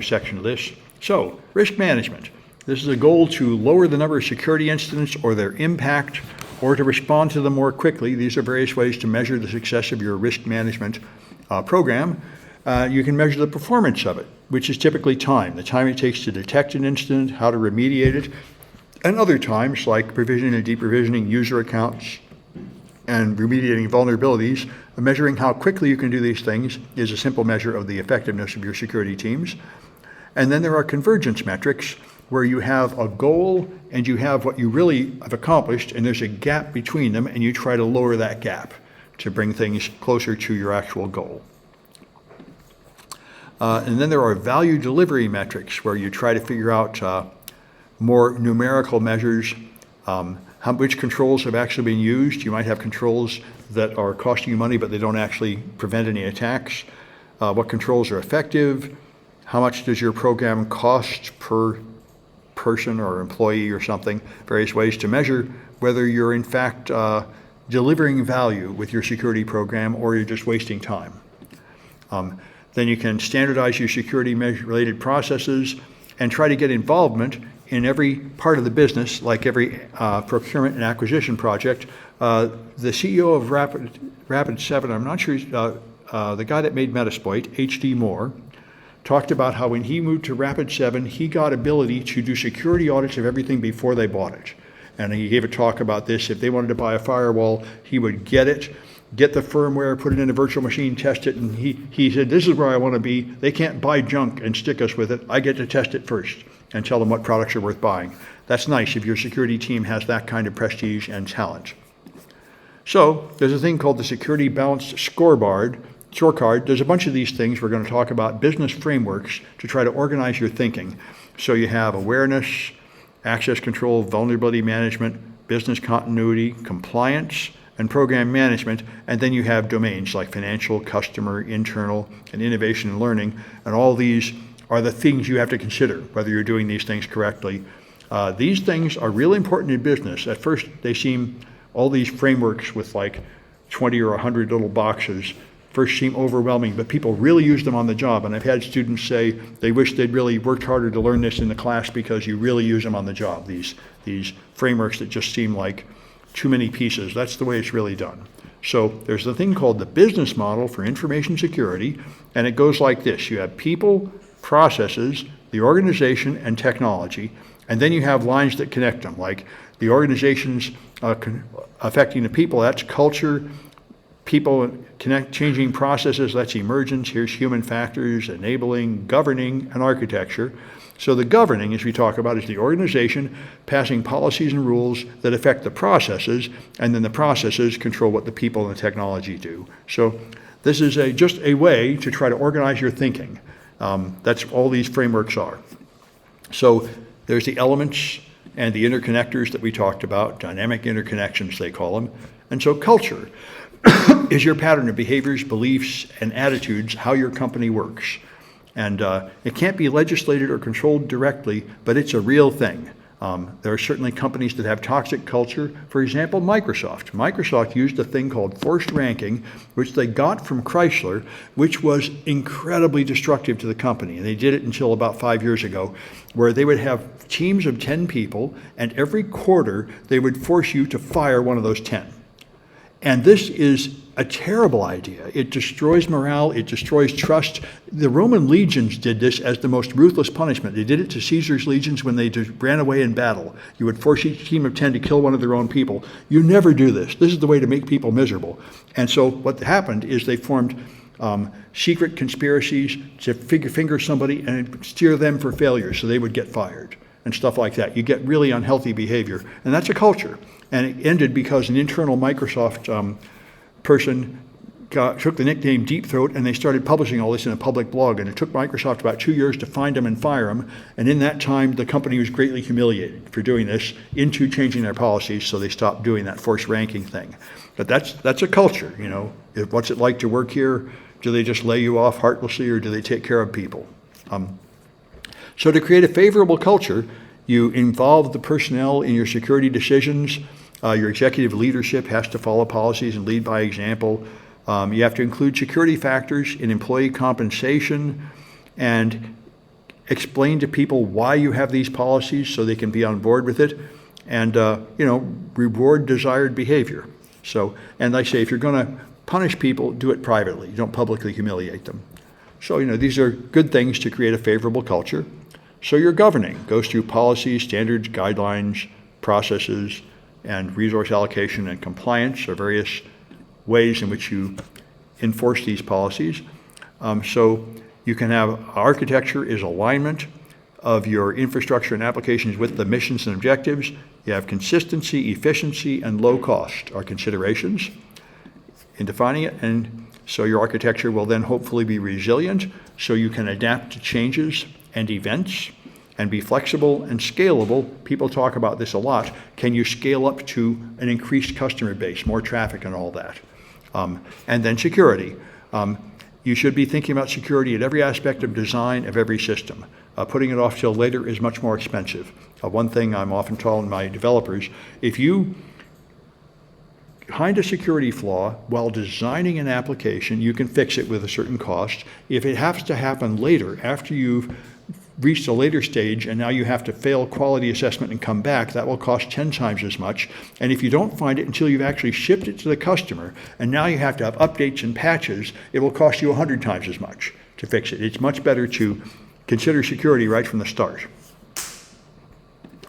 section of this. So, risk management. This is a goal to lower the number of security incidents or their impact, or to respond to them more quickly. These are various ways to measure the success of your risk management program. You can measure the performance of it, which is typically time, the time it takes to detect an incident, how to remediate it, and other times like provisioning and deprovisioning user accounts and remediating vulnerabilities. Measuring how quickly you can do these things is a simple measure of the effectiveness of your security teams. And then there are convergence metrics, where you have a goal and you have what you really have accomplished, and there's a gap between them, and you try to lower that gap to bring things closer to your actual goal. And then there are value delivery metrics, where you try to figure out more numerical measures, which controls have actually been used. You might have controls that are costing you money, but they don't actually prevent any attacks. What controls are effective? How much does your program cost per person or employee or something? Various ways to measure whether you're in fact delivering value with your security program or you're just wasting time. Then you can standardize your security related processes and try to get involvement in every part of the business, like every procurement and acquisition project. The CEO of Rapid7, I'm not sure, the guy that made Metasploit, H.D. Moore, talked about how when he moved to Rapid7, he got ability to do security audits of everything before they bought it. And he gave a talk about this. If they wanted to buy a firewall, he would get it, get the firmware, put it in a virtual machine, test it, and he said, this is where I want to be. They can't buy junk and stick us with it. I get to test it first and tell them what products are worth buying. That's nice if your security team has that kind of prestige and talent. So there's a thing called the Security Balanced Scorecard. There's a bunch of these things. We're going to talk about business frameworks to try to organize your thinking. So you have awareness, access control, vulnerability management, business continuity, compliance, and program management. And then you have domains like financial, customer, internal, and innovation and learning. And all these are the things you have to consider, whether you're doing these things correctly. These things are really important in business. At first, they seem, all these frameworks with like 20 or 100 little boxes first seem overwhelming, but people really use them on the job. And I've had students say they wish they'd really worked harder to learn this in the class because you really use them on the job, these frameworks that just seem like too many pieces. That's the way it's really done. So there's a thing called the business model for information security, and it goes like this. You have people, processes, the organization, and technology, and then you have lines that connect them, like the organization's affecting the people, that's culture, people changing processes, that's emergence. Here's human factors, enabling, governing, and architecture. So the governing, as we talk about, is the organization passing policies and rules that affect the processes, and then the processes control what the people and the technology do. So this is just a way to try to organize your thinking. That's all these frameworks are. So there's the elements and the interconnectors that we talked about, dynamic interconnections they call them. And so culture is your pattern of behaviors, beliefs, and attitudes, how your company works. And it can't be legislated or controlled directly, but it's a real thing. There are certainly companies that have toxic culture. For example, Microsoft. Microsoft used a thing called forced ranking, which they got from Chrysler, which was incredibly destructive to the company. And they did it until about 5 years ago, where they would have teams of 10 people, and every quarter they would force you to fire one of those 10. And this is a terrible idea. It destroys morale, it destroys trust. The Roman legions did this as the most ruthless punishment. They did it to Caesar's legions when they just ran away in battle. You would force each team of 10 to kill one of their own people. You never do this. This is the way to make people miserable. And so what happened is they formed secret conspiracies to finger somebody and steer them for failure so they would get fired and stuff like that. You get really unhealthy behavior. And that's a culture. And it ended because an internal Microsoft person took the nickname Deep Throat, and they started publishing all this in a public blog. And it took Microsoft about 2 years to find them and fire them. And in that time, the company was greatly humiliated for doing this into changing their policies, so they stopped doing that forced ranking thing. But that's a culture, you know. What's it like to work here? Do they just lay you off heartlessly, or do they take care of people? So to create a favorable culture, you involve the personnel in your security decisions. Your executive leadership has to follow policies and lead by example. You have to include security factors in employee compensation, and explain to people why you have these policies so they can be on board with it, and reward desired behavior. So, and I say, if you're going to punish people, do it privately. Don't publicly humiliate them. So, these are good things to create a favorable culture. So your governing goes through policies, standards, guidelines, processes, and resource allocation and compliance are various ways in which you enforce these policies. So you can have architecture is alignment of your infrastructure and applications with the missions and objectives. You have consistency, efficiency, and low cost are considerations in defining it. And so your architecture will then hopefully be resilient so you can adapt to changes and events and be flexible and scalable. People talk about this a lot. Can you scale up to an increased customer base, more traffic and all that? And then security. You should be thinking about security at every aspect of design of every system. Putting it off till later is much more expensive. One thing I'm often telling my developers, if you find a security flaw while designing an application, you can fix it with a certain cost. If it has to happen later, after you've reached a later stage and now you have to fail quality assessment and come back, that will cost 10 times as much. And if you don't find it until you've actually shipped it to the customer and now you have to have updates and patches, it will cost you 100 times as much to fix it. It's much better to consider security right from the start.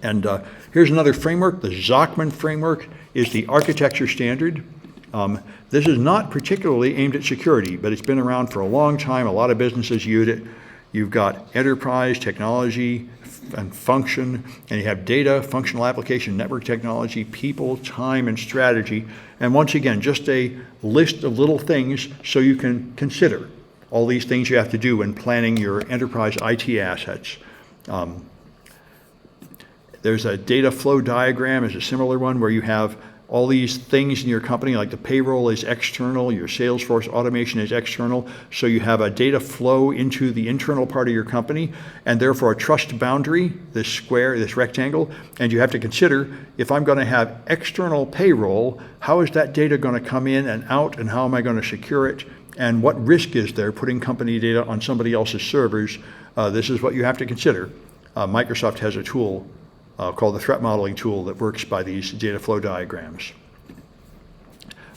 And here's another framework. The Zachman framework is the architecture standard. This is not particularly aimed at security, but it's been around for a long time. A lot of businesses use it. You've got enterprise, technology, and function, and you have data, functional application, network technology, people, time, and strategy. And once again, just a list of little things so you can consider all these things you have to do when planning your enterprise IT assets. There's a data flow diagram is a similar one where you have all these things in your company, like the payroll is external, your Salesforce automation is external, so you have a data flow into the internal part of your company, and therefore a trust boundary, this square, this rectangle, and you have to consider, if I'm going to have external payroll, how is that data going to come in and out, and how am I going to secure it, and what risk is there putting company data on somebody else's servers? This is what you have to consider. Microsoft has a tool called the threat modeling tool that works by these data flow diagrams.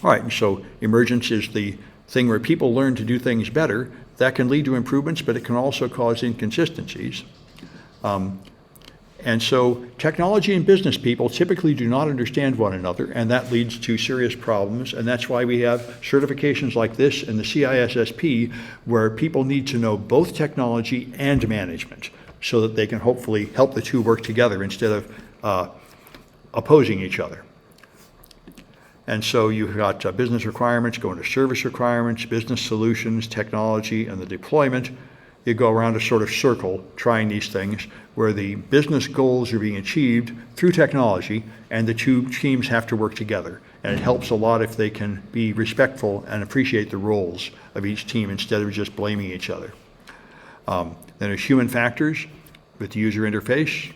All right, and so emergence is the thing where people learn to do things better. That can lead to improvements, but it can also cause inconsistencies. And so technology and business people typically do not understand one another, and that leads to serious problems. And that's why we have certifications like this and the CISSP, where people need to know both technology and management, so that they can hopefully help the two work together instead of opposing each other. And so you've got business requirements going to service requirements, business solutions, technology, and the deployment. You go around a sort of circle trying these things where the business goals are being achieved through technology, and the two teams have to work together. And it helps a lot if they can be respectful and appreciate the roles of each team instead of just blaming each other. Then there's human factors with the user interface,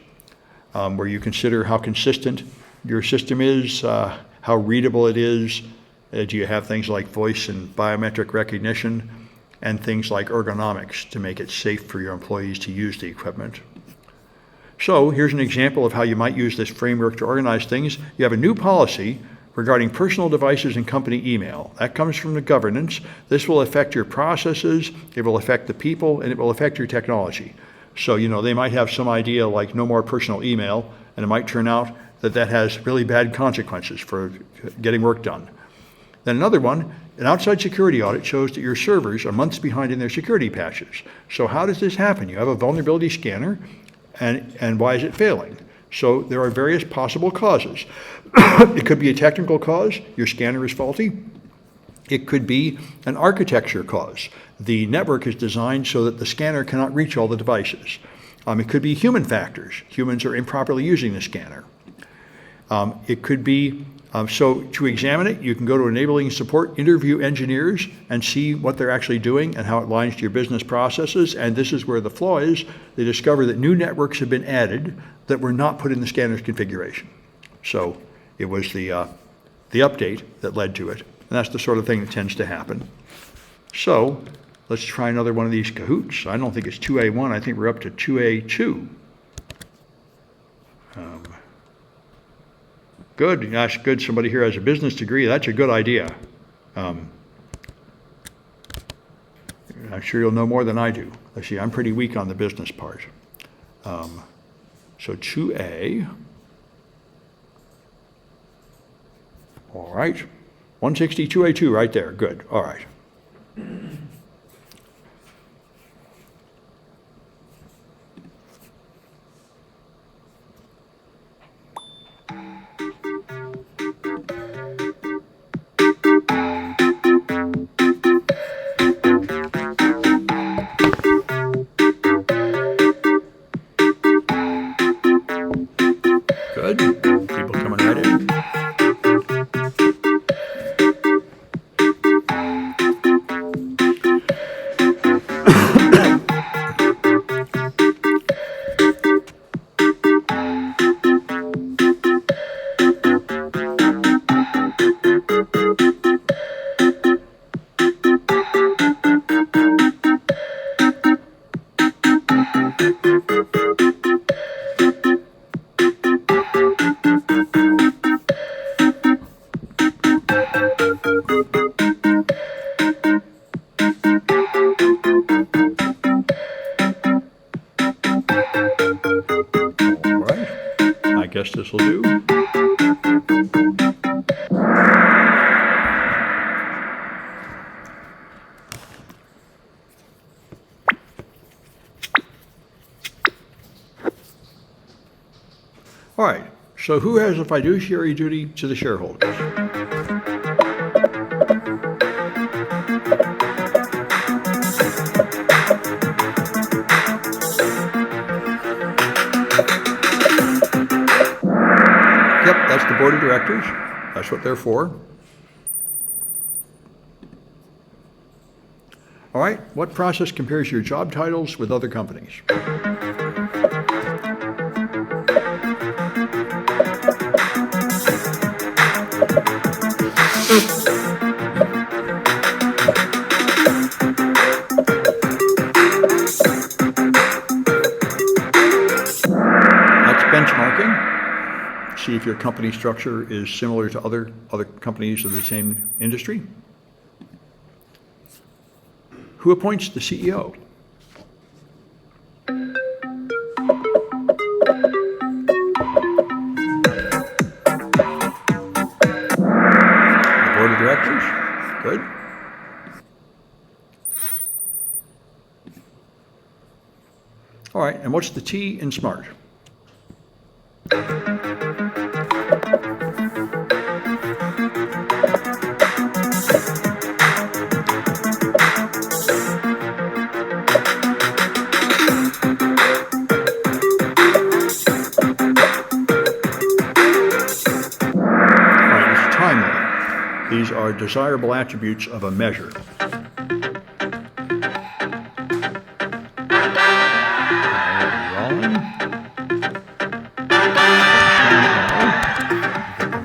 where you consider how consistent your system is, how readable it is. Do you have things like voice and biometric recognition, and things like ergonomics to make it safe for your employees to use the equipment. So here's an example of how you might use this framework to organize things. You have a new policy regarding personal devices and company email. That comes from the governance. This will affect your processes, it will affect the people, and it will affect your technology. So, they might have some idea like no more personal email, and it might turn out that that has really bad consequences for getting work done. Then another one, an outside security audit shows that your servers are months behind in their security patches. So how does this happen? You have a vulnerability scanner, and why is it failing? So there are various possible causes. It could be a technical cause, your scanner is faulty. It could be an architecture cause. The network is designed so that the scanner cannot reach all the devices. It could be human factors. Humans are improperly using the scanner. It could be, so to examine it, you can go to enabling support, interview engineers, and see what they're actually doing and how it aligns to your business processes. And this is where the flaw is. They discover that new networks have been added that were not put in the scanner's configuration. So it was the update that led to it. And that's the sort of thing that tends to happen. So Let's try another one of these Cahoots. I don't think it's 2A1. I think we're up to 2A2. Good. That's good. Somebody here has a business degree. That's a good idea. I'm sure you'll know more than I do. Let's see. I'm pretty weak on the business part. So 2A. All right. 160, 2A2 right there. Good. All right. Good. People coming right in. All right. I guess this will do. All right. So who has a fiduciary duty to the shareholders? Yep, that's the board of directors. That's what they're for. All right. What process compares your job titles with other companies? That's benchmarking. See if your company structure is similar to other companies of the same industry. Who appoints the CEO? The board of directors. Good. All right, and what's the T in SMART? These are desirable attributes of a measure.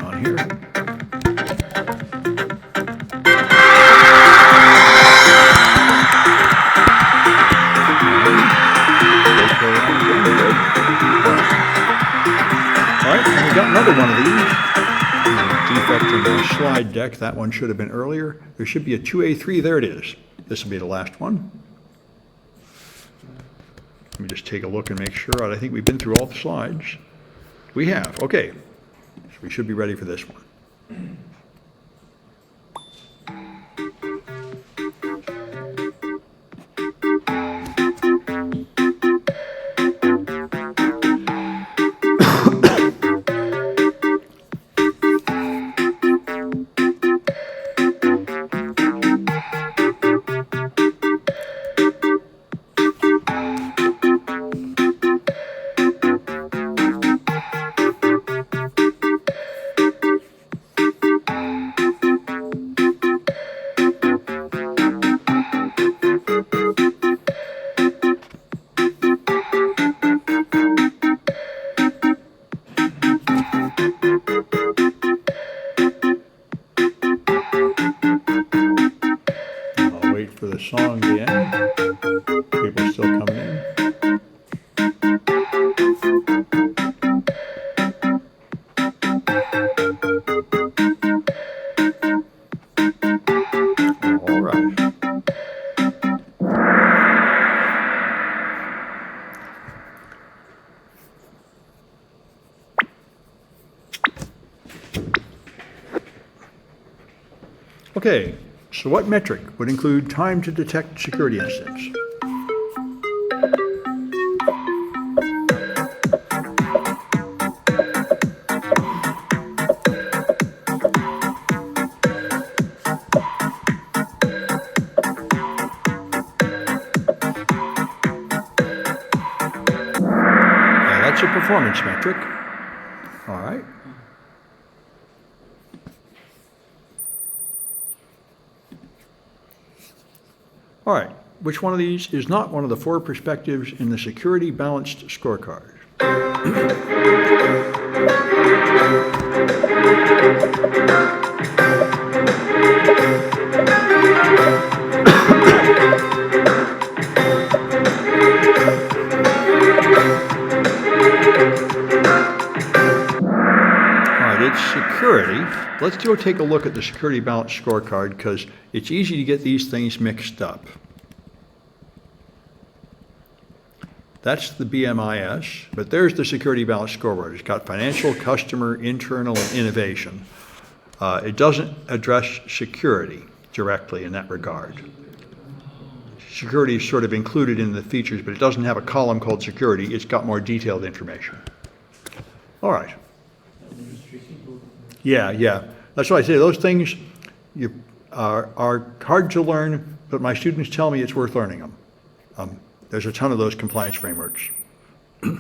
On here. All right, and we got another one of these. Defect in the slide deck. That one should have been earlier. There should be a 2A3. There it is. This will be the last one. Let me just take a look and make sure. I think we've been through all the slides. We have. Okay. So we should be ready for this one. All right. Okay, so what metric would include time to detect security incidents? That's a performance metric. All right. All right. Which one of these is not one of the 4 perspectives in the security balanced scorecard? It's security. Let's go take a look at the security balance scorecard because it's easy to get these things mixed up. That's the BMIS, but there's the security balance scoreboard. It's got financial, customer, internal, and innovation. It doesn't address security directly in that regard. Security is sort of included in the features, but it doesn't have a column called security. It's got more detailed information. All right. Yeah. That's why I say those things are hard to learn, but my students tell me it's worth learning them. There's a ton of those compliance frameworks. All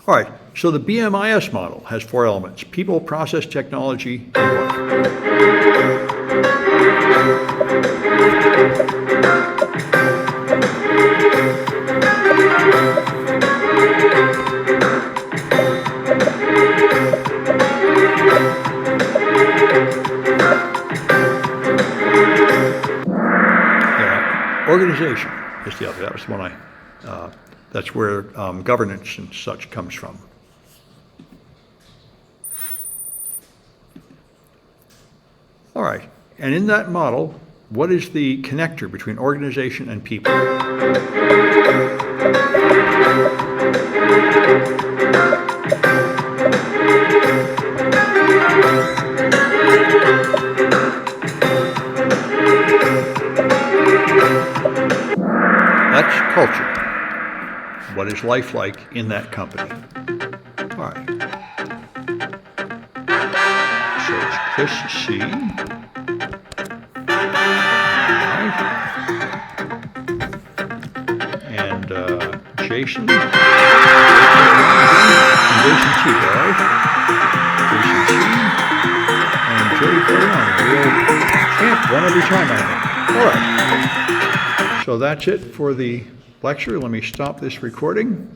right, so the BMIS model has 4 elements: people, process, technology, and work. Organization is the other. That was the one that's where governance and such comes from. All right, and in that model, what is the connector between organization and people? That's culture. What is life like in that company? All right. So it's Chris C. All right. And Jason. And Jason T. All right. Jason T. And Jody Coriano. Real champ, one every time I think. All right. So that's it for the lecture. Let me stop this recording.